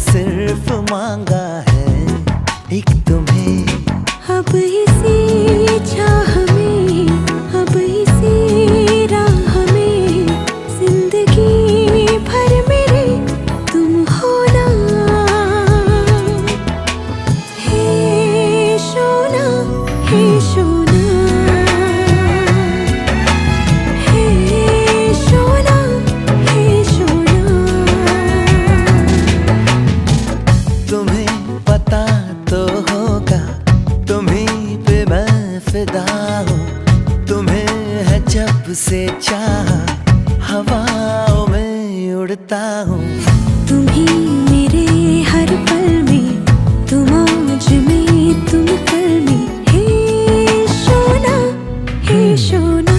सिर्फ मांगा है एक तुम्हें। अब इसी चाह में, अब इसी राह में, जिंदगी भर मेरे तुम होना। हे सोना, हे सोना, हे सोना, हे सोना। तुम्हें पता तो होगा, तुम्हीं पे मैं फिदा हूँ। तुम्हें है जब से चाहा, हवाओं में उड़ता हूँ। तुम ही मेरे हर पल में, तुम आज में, तुम कल में। हे सोना, हे सोना।